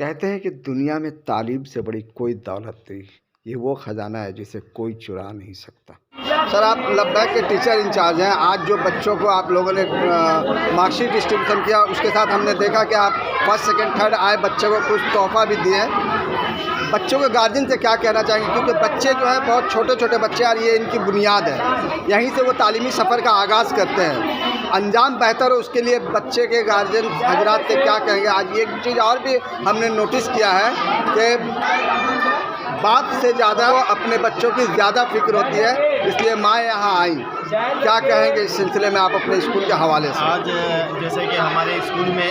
कहते हैं कि दुनिया में तालीम से बड़ी कोई दौलत नहीं। ये वो ख़जाना है जिसे कोई चुरा नहीं सकता। सर, आप लब्बैक के टीचर इंचार्ज हैं। आज जो बच्चों को आप लोगों ने मार्कशीट डिस्ट्रीब्यूशन किया, उसके साथ हमने देखा कि आप फर्स्ट सेकंड थर्ड आए बच्चों को कुछ तोहफ़ा भी दिए हैं। बच्चों के गार्जियन से क्या कहना चाहेंगे, क्योंकि बच्चे जो हैं बहुत छोटे छोटे बच्चे और ये इनकी बुनियाद है, यहीं से वो तालीमी सफ़र का आगाज़ करते हैं। अंजाम बेहतर हो उसके लिए बच्चे के गार्जियन हजरात से क्या कहेंगे। आज एक चीज़ और भी हमने नोटिस किया है कि बाप से ज़्यादा अपने बच्चों की ज़्यादा फिक्र होती है, इसलिए माँ यहाँ आई। क्या कहेंगे इस सिलसिले में आप अपने स्कूल के हवाले से? आज जैसे कि हमारे स्कूल में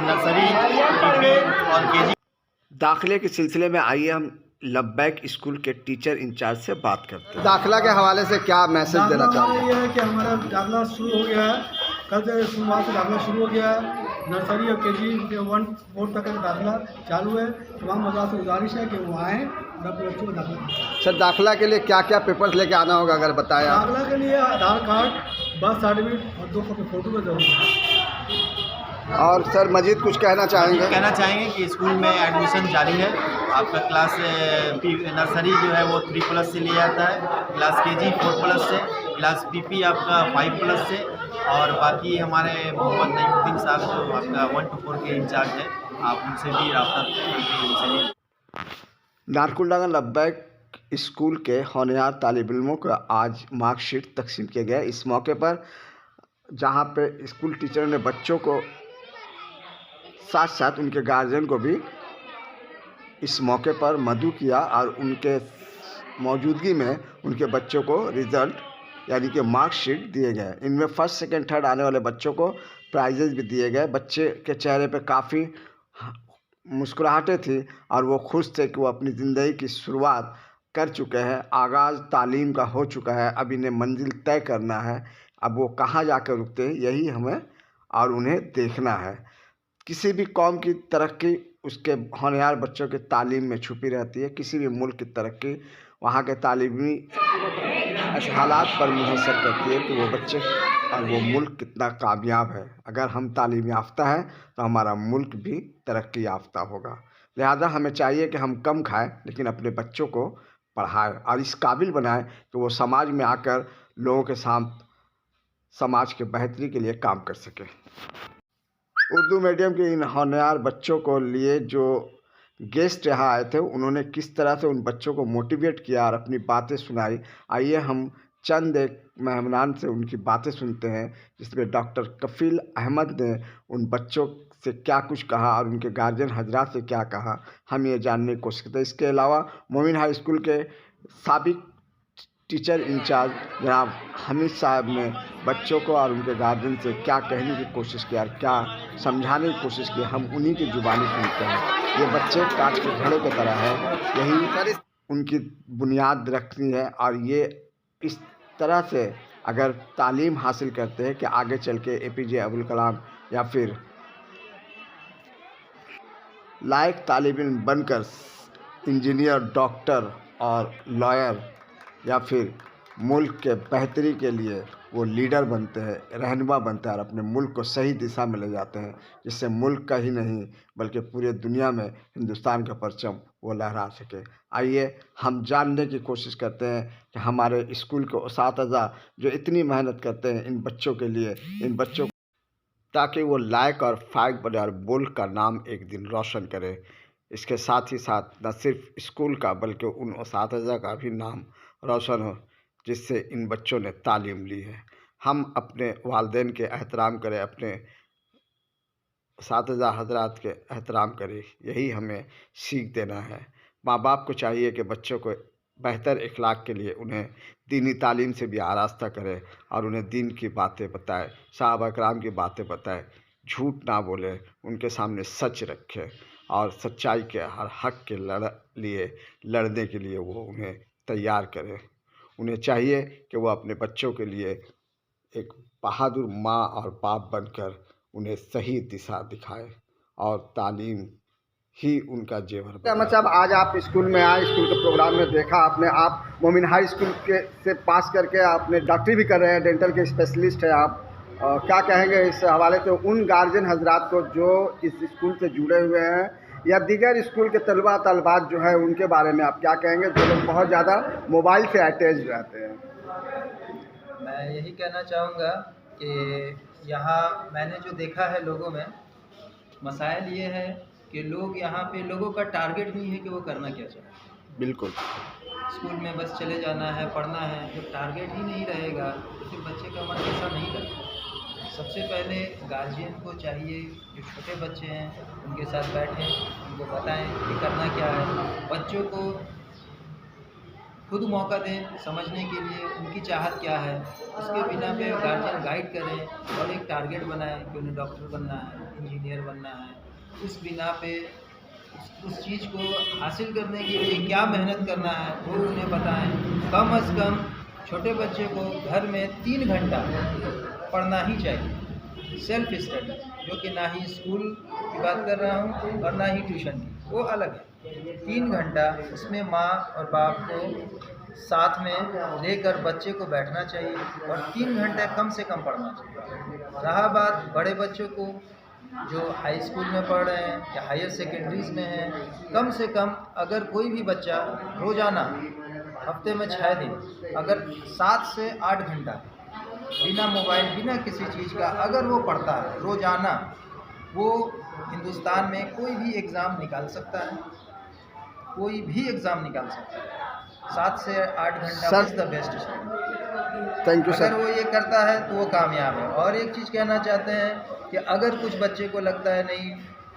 नर्सरी और केजी दाखिले के सिलसिले में आइए हम लब्बैक स्कूल के टीचर इंचार्ज से बात करते हैं। दाखिला के हवाले से क्या मैसेज देना चाहते हैं? ये है कि हमारा दाखिला शुरू हो गया है, कल से सोमवार से दाखिला शुरू हो गया है। नर्सरी और केजी 1-4 तक का दाखिला चालू है। तमाम मदरसों से गुजारिश है कि वो आएँ और अपने बच्चों को दाखिला दें। सर, दाखिला के लिए क्या क्या पेपर्स लेके आना होगा अगर बताया? दाखिला के लिए आधार कार्ड, बर्थ सर्टिफिकेट और 2 कॉपी फ़ोटो का जरूरी है। और सर मजीद कुछ कहना चाहेंगे? कि स्कूल में एडमिशन जारी है। आपका क्लास नर्सरी जो है वो 3+ से लिया जाता है, क्लास केजी 4+ से, क्लास पीपी आपका 5+ से, और बाकी हमारे मोहम्मद नईमुद्दीन साहब जो आपका 1 to 4 के इंचार्ज है, आप उनसे भी रब्ता करके। नारकुलडांगा लब्बैक स्कूल के होनहार तालिब इल्मों को आज मार्कशीट तकसीम किया गया। इस मौके पर जहां पे स्कूल टीचर ने बच्चों को साथ साथ उनके गार्जियन को भी इस मौके पर मदऊ किया और उनके मौजूदगी में उनके बच्चों को रिज़ल्ट यानी कि मार्कशीट दिए गए। इनमें फर्स्ट सेकंड थर्ड आने वाले बच्चों को प्राइजेज़ भी दिए गए। बच्चे के चेहरे पे काफ़ी मुस्कुराहटें थी और वो खुश थे कि वो अपनी ज़िंदगी की शुरुआत कर चुके हैं, आगाज़ तालीम का हो चुका है। अब इन्हें मंजिल तय करना है, अब वो कहाँ जाकर रुकते हैं यही हमें और उन्हें देखना है। किसी भी कौम की तरक्की उसके होनहार बच्चों के तालीम में छुपी रहती है। किसी भी मुल्क की तरक्की वहाँ के तालीमी हालात पर मुनहसर करती है कि वो बच्चे और वो मुल्क कितना कामयाब है। अगर हम तालीम याफ्ता हैं तो हमारा मुल्क भी तरक्की याफ्ता होगा। लिहाजा हमें चाहिए कि हम कम खाएं लेकिन अपने बच्चों को पढ़ाएं और इस काबिल बनाएं कि वो समाज में आकर लोगों के साथ समाज के बेहतरी के लिए काम कर सकें। उर्दू मीडियम के इन होनहार बच्चों को लिए जो गेस्ट यहाँ आए थे, उन्होंने किस तरह से उन बच्चों को मोटिवेट किया और अपनी बातें सुनाई। आइए हम चंद एक मेहमान से उनकी बातें सुनते हैं, जिसमें डॉक्टर कफील अहमद ने उन बच्चों से क्या कुछ कहा और उनके गार्जियन हजरात से क्या कहा, हम ये जानने की कोशिश करते हैं। इसके अलावा मोमिन हाई स्कूल के साबिक टीचर इंचार्ज जनाब हमीद साहब ने बच्चों को और उनके गार्जियन से क्या कहने की कोशिश की और क्या समझाने की कोशिश की, हम उन्हीं की जुबानी सुनते हैं। ये बच्चे काट के घड़े की तरह है, यही उनकी बुनियाद रखनी है और ये इस तरह से अगर तालीम हासिल करते हैं कि आगे चल के APJ अब्दुल कलाम या फिर लायक तालिब इल्म बनकर इंजीनियर, डॉक्टर और लॉयर या फिर मुल्क के बेहतरी के लिए वो लीडर बनते हैं, रहनुमा बनते हैं और अपने मुल्क को सही दिशा में ले जाते हैं, जिससे मुल्क का ही नहीं बल्कि पूरे दुनिया में हिंदुस्तान का परचम वो लहरा सके। आइए हम जानने की कोशिश करते हैं कि हमारे स्कूल के उस्ताज़ा जो इतनी मेहनत करते हैं इन बच्चों के लिए, इन बच्चों ताकि वो लायक और फायक बने और मुल्क का नाम एक दिन रोशन करे। इसके साथ ही साथ न सिर्फ स्कूल का बल्कि उन उस्ताज़ा का भी नाम रोशन हो जिससे इन बच्चों ने तालीम ली है। हम अपने वालिदैन के एहतराम करें, अपने उस्ताज़ा हजरात के एहतराम करें, यही हमें सीख देना है। माँ बाप को चाहिए कि बच्चों को बेहतर इखलाक के लिए उन्हें दीनी तालीम से भी आरास्ता करे और उन्हें दीन की बातें बताए, सहाबा कराम की बातें बताए, झूठ ना बोले, उनके सामने सच रखे और सच्चाई के हर हक के लिए लड़ने के लिए वो उन्हें तैयार करें। उन्हें चाहिए कि वो अपने बच्चों के लिए एक बहादुर माँ और बाप बनकर उन्हें सही दिशा दिखाए और तालीम ही उनका जेवर। अहमद साहब, आज आप स्कूल में आए, स्कूल के प्रोग्राम में देखा आपने, आप मोमिन हाई स्कूल के से पास करके आपने डॉक्टरी भी कर रहे हैं, डेंटल के स्पेशलिस्ट हैं आप। क्या कहेंगे इस हवाले से उन गार्जियन हजरात को जो इस स्कूल से जुड़े हुए हैं या दीगर स्कूल के तलबा तलबात जो है उनके बारे में आप क्या कहेंगे जो लोग बहुत ज़्यादा मोबाइल से अटैच रहते हैं? मैं यही कहना चाहूँगा कि यहाँ मैंने जो देखा है लोगों में, मसाइल ये है कि लोग यहाँ पे लोगों का टारगेट नहीं है कि वो करना क्या चाहते हैं। बिल्कुल। स्कूल में बस चले जाना है, पढ़ना है। जब टारगेट ही नहीं रहेगा तो फिर बच्चे का मन ऐसा नहीं करता। सबसे पहले गार्जियन को चाहिए, जो छोटे बच्चे हैं उनके साथ बैठें, उनको बताएं कि करना क्या है। बच्चों को खुद मौका दें समझने के लिए उनकी चाहत क्या है। उसके बिना पे गार्जियन गाइड करें और एक टारगेट बनाएं कि उन्हें डॉक्टर बनना है, इंजीनियर बनना है। उस बिना पे उस चीज़ को हासिल करने के लिए क्या मेहनत करना है वो उन्हें बताएं। कम से कम छोटे बच्चे को घर में 3 घंटा पढ़ना ही चाहिए, सेल्फ स्टडी, जो कि ना ही स्कूल की बात कर रहा हूँ और ना ही ट्यूशन की, वो अलग है। 3 घंटा उसमें माँ और बाप को साथ में लेकर बच्चे को बैठना चाहिए और 3 घंटे कम से कम पढ़ना चाहिए। रहा बात बड़े बच्चों को जो हाई स्कूल में पढ़ रहे हैं या हायर सेकेंडरीज में हैं, कम से कम अगर कोई भी बच्चा रोज़ाना हफ्ते में 6 दिन अगर 7 से 8 घंटा बिना मोबाइल बिना किसी चीज़ का अगर वो पढ़ता है रोज़ाना, वो हिंदुस्तान में कोई भी एग्ज़ाम निकाल सकता है, कोई भी एग्ज़ाम निकाल सकता है। 7 से 8 घंटा is the best study. Thank you अगर सर। वो ये करता है तो वो कामयाब है। और एक चीज़ कहना चाहते हैं कि अगर कुछ बच्चे को लगता है नहीं,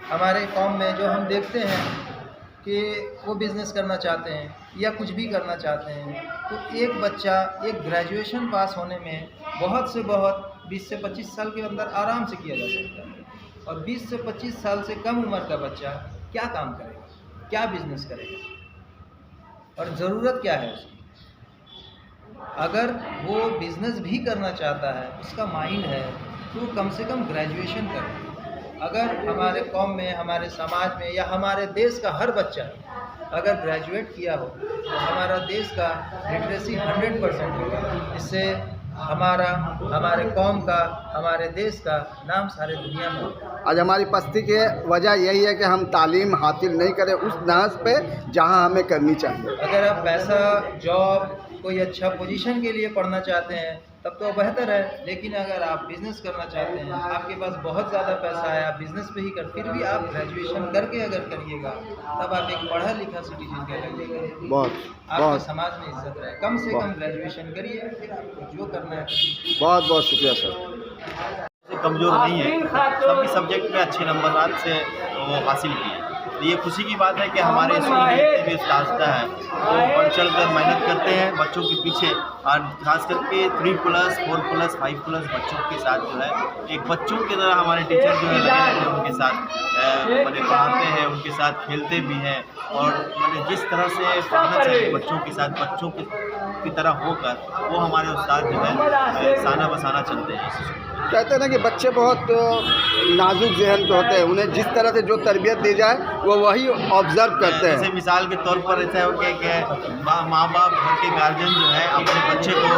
हमारे कौम में जो हम देखते हैं कि वो बिज़नेस करना चाहते हैं या कुछ भी करना चाहते हैं, तो एक बच्चा एक ग्रेजुएशन पास होने में बहुत से बहुत 20 से 25 साल के अंदर आराम से किया जा सकता है। और 20 से 25 साल से कम उम्र का बच्चा क्या काम करेगा, क्या बिज़नेस करेगा और ज़रूरत क्या है उसकी। अगर वो बिज़नेस भी करना चाहता है, उसका माइंड है, तो कम से कम ग्रेजुएशन करे। अगर हमारे कौम में, हमारे समाज में या हमारे देश का हर बच्चा अगर ग्रेजुएट किया हो तो हमारा देश का लिटरेसी 100% होगा। इससे हमारे कौम का, हमारे देश का नाम सारे दुनिया में होगा। आज हमारी उपस्थिति की वजह यही है कि हम तालीम हासिल नहीं करें उस दांस पे जहां हमें करनी चाहिए। अगर आप पैसा, जॉब, कोई अच्छा पोजीशन के लिए पढ़ना चाहते हैं तब तो बेहतर है, लेकिन अगर आप बिज़नेस करना चाहते हैं, आपके पास बहुत ज़्यादा पैसा है, आप बिज़नेस पे ही कर, फिर भी आप ग्रेजुएशन करके अगर करिएगा तब आप एक पढ़ा लिखा सिटीजन कहलाइएगा। बहुत आपके बहुत समाज में इज्जत रहे। कम से कम ग्रेजुएशन करिए, फिर आपको जो करना है करिए। बहुत बहुत शुक्रिया सर। कमज़ोर नहीं है, सभी सब्जेक्ट में अच्छे नंबर से वो हासिल किए। तो ये खुशी की बात है कि हमारे स्कूल में जितने भी उस्ताद हैं वो बढ़ चढ़ कर मेहनत करते हैं बच्चों के पीछे, और खास करके 3+, 4+, 5+ बच्चों के साथ जो है एक बच्चों की तरह हमारे टीचर जो है लगे रहते हैं उनके साथ, मैंने पढ़ाते हैं, उनके साथ खेलते भी हैं, और मैंने जिस तरह से पढ़ना चाहिए बच्चों के साथ, बच्चों की तरह होकर वो हमारे उस्ताद जो है साना बसाना चलते हैं। कहते हैं ना कि बच्चे बहुत नाजुक जहन के होते हैं, उन्हें जिस तरह से जो तरबियत दी जाए वो वही ऑब्जर्व करते हैं। जैसे मिसाल के तौर पर ऐसा हो कि माँ बाप घर के गार्जियन जो है अपने बच्चे को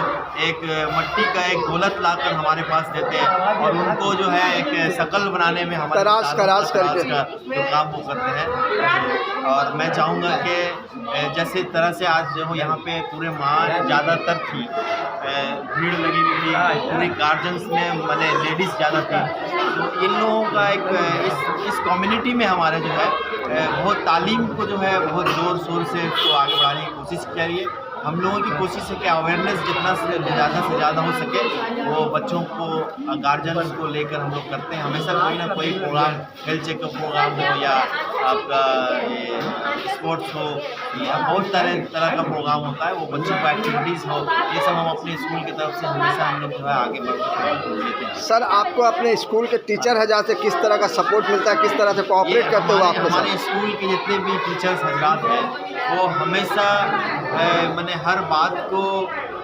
एक मट्टी का एक गोलत लाकर हमारे पास देते हैं और उनको जो है एक शकल बनाने में हमारे तराश करके जो काम वो करते हैं। और मैं चाहूँगा कि जैसे तरह से आज जो यहाँ पे पूरे माँ ज़्यादातर थी, भीड़ लगी हुई थी, पूरे गार्जियंस में मैंने लेडीज़ ज़्यादा थी, तो इन लोगों का एक इस कम्युनिटी में हमारे जो है बहुत तालीम को जो है बहुत ज़ोर शोर से उसको आगे बढ़ाने की कोशिश करिए। हम लोगों की कोशिश है कि अवेयरनेस जितना से ज़्यादा हो सके वो बच्चों को, गार्जियंस को लेकर हम लोग करते हैं। हमेशा कोई ना कोई प्रोग्राम, हेल्थ चेकअप प्रोग्राम हो या आपका स्पोर्ट्स हो या बहुत तरह का प्रोग्राम होता है, वो बच्चों को एक्टिविटीज़ हो, ये सब हम अपने स्कूल की तरफ से हमेशा हम लोग जो है आगे बढ़ते लेते हैं। सर, आपको अपने स्कूल के टीचर हज़रात से किस तरह का सपोर्ट मिलता है, किस तरह से कोऑपरेट करते हो आपके साथ? हमारे स्कूल के जितने भी टीचर्स हजरात हैं वो हमेशा मैंने हर बात को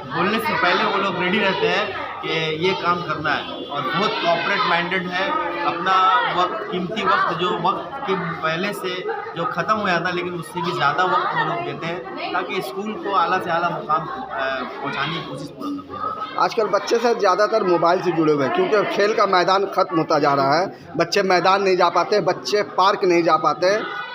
बोलने से पहले वो लोग रेडी रहते हैं कि ये काम करना है, और बहुत कॉपरेट माइंडेड है। अपना वक्त, कीमती वक्त, जो वक्त के पहले से जो ख़त्म हो जाता है लेकिन उससे भी ज़्यादा वक्त वो लोग देते हैं ताकि स्कूल को आला से आला मुकाम पहुँचाने की कोशिश पूरा करते हैं। आजकल बच्चे से ज़्यादातर मोबाइल से जुड़े हुए हैं क्योंकि खेल का मैदान ख़त्म होता जा रहा है। बच्चे मैदान नहीं जा पाते, बच्चे पार्क नहीं जा पाते।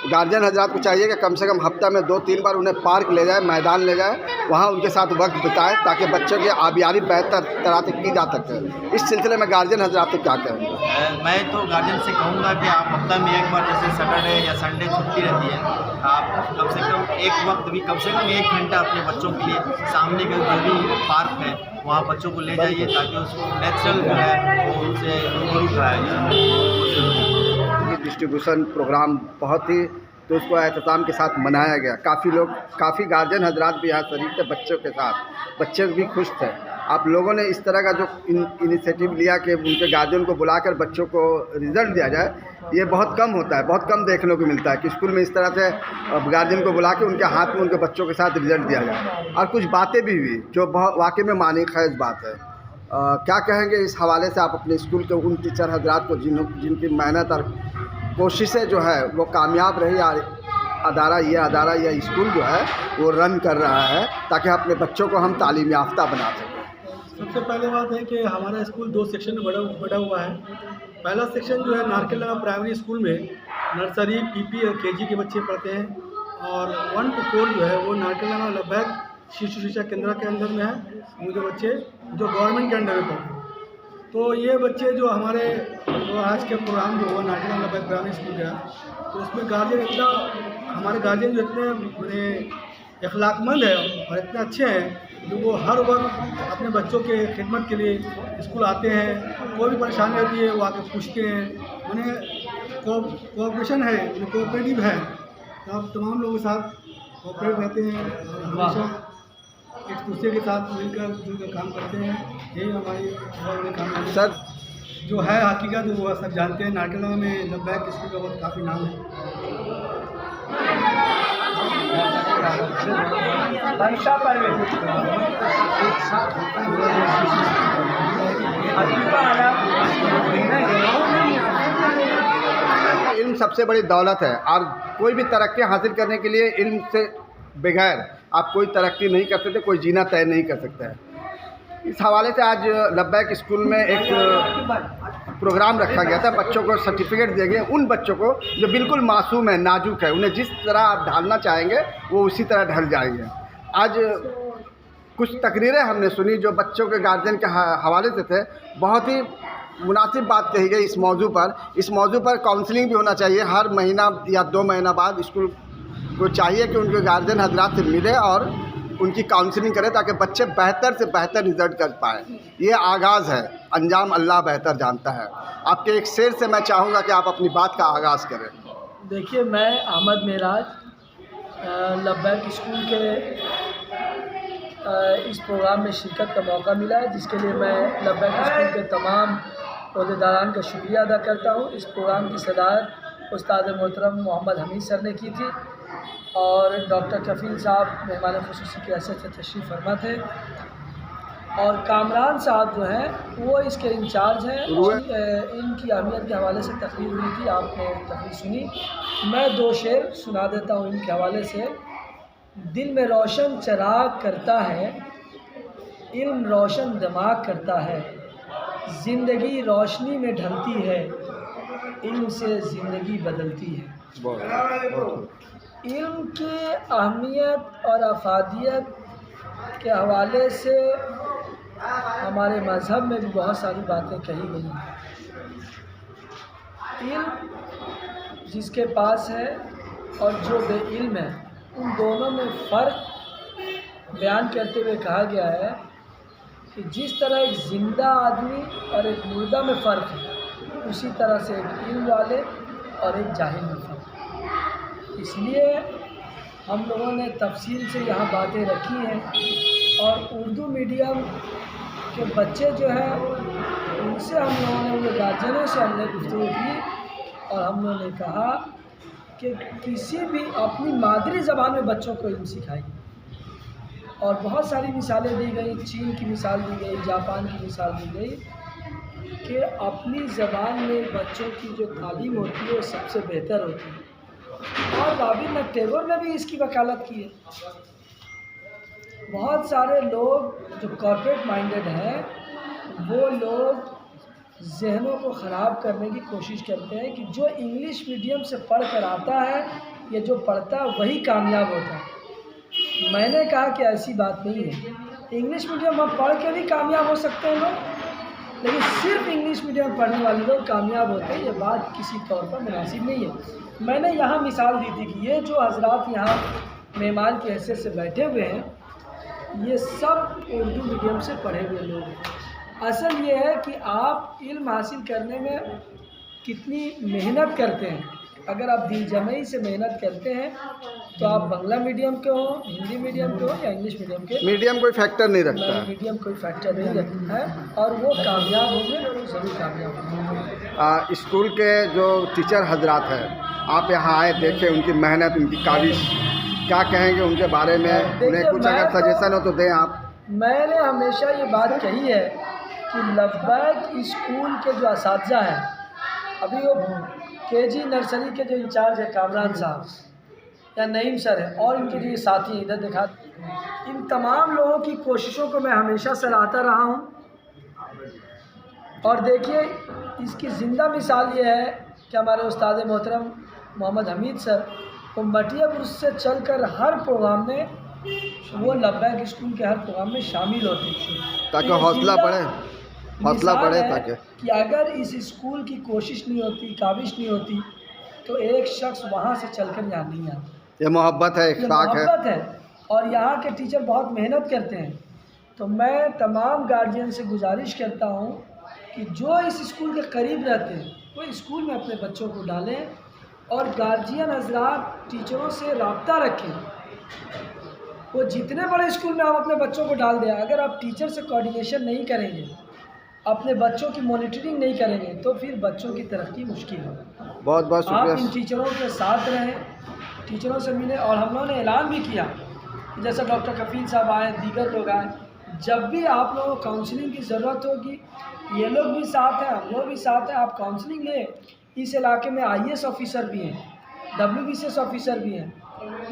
गार्जियन हजरात को चाहिए कि कम से कम हफ्ता में 2-3 बार उन्हें पार्क ले जाए, मैदान ले जाए, वहाँ उनके साथ वक्त बिताए ताकि बच्चों की आबियारी बेहतर तरह से की जा सके। इस सिलसिले में गार्जियन हजरात को क्या कहेंगे? मैं तो गार्जियन से कहूँगा कि आप हफ्ता में एक बार, जैसे सैटरडे या संडे छुट्टी रहती है, आप कम से कम एक वक्त भी, कम से कम 1 घंटा अपने बच्चों के लिए सामने का जो भी पार्क है वहाँ बच्चों को ले जाइए ताकि उसको नेचुरल जो है वो उनसे रूबरू कराया जाए। डिस्ट्रीब्यूशन प्रोग्राम बहुत ही तो उसको एहतमाम के साथ मनाया गया। काफ़ी गार्जियन हजरात भी यहाँ शरीक थे बच्चों के साथ, बच्चे भी खुश थे। आप लोगों ने इस तरह का जो इनिशिएटिव लिया कि उनके गार्जियन को बुलाकर बच्चों को रिज़ल्ट दिया जाए, ये बहुत कम होता है, बहुत कम देखने को मिलता है कि स्कूल में इस तरह से गार्जियन को बुला के उनके हाथ में उनके बच्चों के साथ रिज़ल्ट दिया जाए। और कुछ बातें भी हुई जो बहुत वाकई में मानी खैज बात है। क्या कहेंगे इस हवाले से आप अपने स्कूल के उन टीचर हजरात को जिनकी मेहनत और कोशिशें जो है वो कामयाब रही, अदारा या स्कूल जो है वो रन कर रहा है ताकि अपने बच्चों को हम तालीम याफ्ता बना सकें? सबसे पहले बात है कि हमारा स्कूल 2 सेक्शन में बड़ा हुआ है। पहला सेक्शन जो है नारकेलडंगा प्राइमरी स्कूल में नर्सरी, पीपी और केजी के बच्चे पढ़ते हैं, और 1 to 4 जो है वो नारकेलडंगा लब्बैक शिशु शिक्षा केंद्र के अंदर में है। उनके बच्चे जो गवर्नमेंट के अंडर में पढ़ते हैं, तो ये बच्चे जो हमारे जो आज के प्रोग्राम जो हुआ नारकेलडंगा लब्बैक प्राइमरी स्कूल का, तो उसमें गार्जियन इतना, हमारे गार्जियन जो इतने बड़े अखलाकमंद है और इतने अच्छे हैं जो वो हर वक्त अपने बच्चों के खिदमत के लिए स्कूल आते हैं। कोई भी परेशानी होती है वो आके पूछते हैं। मैंने कोऑपरेशन है, कोऑपरेटिव है, तो आप तमाम लोगों के साथ कोऑपरेट रहते हैं और हमेशा एक दूसरे के साथ मिलकर काम करते हैं। यही हमारी काम है सर। जो है हकीकत वो सब जानते हैं। नारकेलडंगा में लब्बैक स्कूल का बहुत काफ़ी नाम है। इल्म सबसे बड़ी दौलत है और कोई भी तरक्की हासिल करने के लिए इल्म से बगैर आप कोई तरक्की नहीं कर सकते, कोई जीना तय नहीं कर सकते हैं। इस हवाले से आज लब्बैक स्कूल में एक प्रोग्राम रखा गया था। बच्चों को सर्टिफिकेट दिए गए, उन बच्चों को जो बिल्कुल मासूम है, नाजुक है, उन्हें जिस तरह आप ढालना चाहेंगे वो उसी तरह ढल जाएंगे। आज कुछ तकरीरें हमने सुनी जो बच्चों के गार्जियन के हवाले से थे। बहुत ही मुनासिब बात कही गई इस मौजू पर काउंसलिंग भी होना चाहिए। हर महीना या 2 महीना बाद स्कूल को चाहिए कि उनके गार्जियन हजरात से मिले और उनकी काउंसलिंग करें ताकि बच्चे बेहतर से बेहतर रिजल्ट कर पाएँ। ये आगाज़ है, अंजाम अल्लाह बेहतर जानता है। आपके एक शेर से मैं चाहूँगा कि आप अपनी बात का आगाज़ करें। देखिए, मैं अहमद मेराज लब्बैक स्कूल के इस प्रोग्राम में शिरकत का मौका मिला है, जिसके लिए मैं लब्बैक स्कूल के तमाम ओहदेदारान का शुक्रिया अदा करता हूँ। इस प्रोग्राम की सदारत उस्ताद मोहतरम मोहम्मद हमीद सर ने की थी और डॉक्टर कफ़ील साहब मेहमान ख़ुसूसी की हैसियत से तशरीफ़ फरमा थे, और कामरान साहब जो हैं वो इसके इंचार्ज हैं। इनकी अहमियत के हवाले से तकरीर हुई थी, आपने तकरीर सुनी। मैं 2 शेर सुना देता हूँ इनके हवाले से। दिल में रोशन चिराग करता है, इल्म रोशन दिमाग करता है, ज़िंदगी रोशनी में ढलती है, इल्म से ज़िंदगी बदलती है। इल्म की अहमियत और अफादियत के हवाले से हमारे मज़हब में भी बहुत सारी बातें कही गई हैं। इल्म जिसके पास है और जो बेइल्म है, उन दोनों में फ़र्क बयान करते हुए कहा गया है कि जिस तरह एक ज़िंदा आदमी और एक मुर्दा में फ़र्क है, उसी तरह से एक इल्म वाले और एक जाहिल में फ़र्क है। इसलिए हम लोगों ने तफसील से यहाँ बातें रखी हैं, और उर्दू मीडियम के बच्चे जो हैं उनसे हम लोगों ने, उनके गार्जियनों से हमने गुफ्तगू की और हम लोगों ने कहा कि किसी भी अपनी मादरी ज़बान में बच्चों को इल्म सिखाइए। और बहुत सारी मिसालें दी गई, चीन की मिसाल दी गई, जापान की मिसाल दी गई कि अपनी ज़बान में बच्चों की जो तालीम होती है वो सबसे बेहतर होती है, और रवींद्रनाथ टैगोर ने भी इसकी वकालत की है। बहुत सारे लोग जो कॉर्पोरेट माइंडेड हैं वो लोग जहनों को ख़राब करने की कोशिश करते हैं कि जो इंग्लिश मीडियम से पढ़ कर आता है या जो पढ़ता है वही कामयाब होता है। मैंने कहा कि ऐसी बात नहीं है, इंग्लिश मीडियम हम पढ़ के भी कामयाब हो सकते हैं लोग, लेकिन सिर्फ इंग्लिश मीडियम पढ़ने वाले लोग कामयाब होते हैं, ये बात किसी तौर पर मुनासिब नहीं है। मैंने यहाँ मिसाल दी थी कि ये जो हजरात यहाँ मेहमान की हैसियत से बैठे हुए हैं ये सब उर्दू मीडियम से पढ़े हुए लोग हैं। असल ये है कि आप इल्म हासिल करने में कितनी मेहनत करते हैं। अगर आप दिल जमई से मेहनत करते हैं तो आप बांग्ला मीडियम के हो, हिंदी मीडियम के हो या इंग्लिश मीडियम के, मीडियम कोई फैक्टर नहीं रखता है। मीडियम कोई फैक्टर नहीं रखता है, और वो कामयाब होंगे, ज़रूर कामयाब होंगे। स्कूल के जो टीचर हजरात हैं, आप यहाँ आए देखे उनकी मेहनत, उनकी काविश, क्या कहेंगे उनके बारे में? उन्हें कुछ अगर सजेशन हो तो दें आप। मैंने हमेशा ये बात कही है कि लब्बैक स्कूल के जो असातिज़ा हैं, अभी वो केजी नर्सरी के जो इंचार्ज है कामरान साहब या नईम सर है और इनके जो साथी इधर दिखा, इन तमाम लोगों की कोशिशों को मैं हमेशा सराहता रहा हूँ। और देखिए इसकी ज़िंदा मिसाल ये है कि हमारे उस्ताद मोहतरम मोहम्मद हमीद सर वो मटियापुर से चलकर हर प्रोग्राम में, वो लब्बैक स्कूल के हर प्रोग्राम में शामिल होते हैं ताकि हौसला बढ़े, हौसला बढ़े। ताकि कि अगर इस स्कूल की कोशिश नहीं होती, काविश नहीं होती तो एक शख्स वहाँ से चलकर यहाँ नहीं आता। ये मोहब्बत है, मोहब्बत है, और यहाँ के टीचर बहुत मेहनत करते हैं। तो मैं तमाम गार्जियन से गुजारिश करता हूँ कि जो इस स्कूल के करीब रहते हैं वो स्कूल में अपने बच्चों को डालें, और गार्जियन हजरात टीचरों से रब्ता रखें। वो जितने बड़े स्कूल में आप अपने बच्चों को डाल दें, अगर आप टीचर से कोऑर्डिनेशन नहीं करेंगे, अपने बच्चों की मॉनिटरिंग नहीं करेंगे तो फिर बच्चों की तरक्की मुश्किल है। बहुत बहुत शुक्रिया। आप इन टीचरों के साथ रहें, टीचरों से मिलें, और हम लोगों ने ऐलान भी किया कि जैसे डॉक्टर कफील साहब आए, दीगर लोग आए, जब भी आप लोगों को काउंसलिंग की ज़रूरत होगी, ये लोग भी साथ हैं, हम लोग भी साथ हैं, आप काउंसलिंग लें। इस इलाके में IAS ऑफिसर भी हैं, WBCS ऑफिसर भी हैं,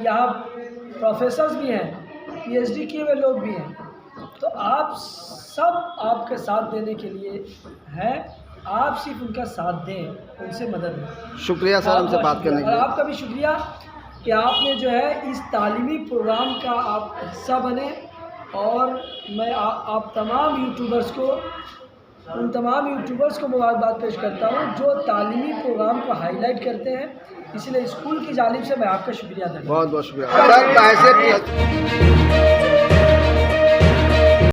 यहाँ प्रोफेसर्स भी हैं, PhD किए हुए लोग भी हैं। तो आप सब आपके साथ देने के लिए हैं, आप सिर्फ उनका साथ दें, उनसे मदद लें। शुक्रिया सर हमसे बात करने के लिए। और आपका भी शुक्रिया कि आपने जो है इस तालीमी प्रोग्राम का आप हिस्सा बने, और मैं आप तमाम यूट्यूबर्स को, उन तमाम यूट्यूबर्स को मुबारकबाद पेश करता हूँ जो तालीमी प्रोग्राम को हाईलाइट करते हैं। इसलिए स्कूल की जानिब से मैं आपका शुक्रिया अदा करता हूँ। बहुत बहुत शुक्रिया सर।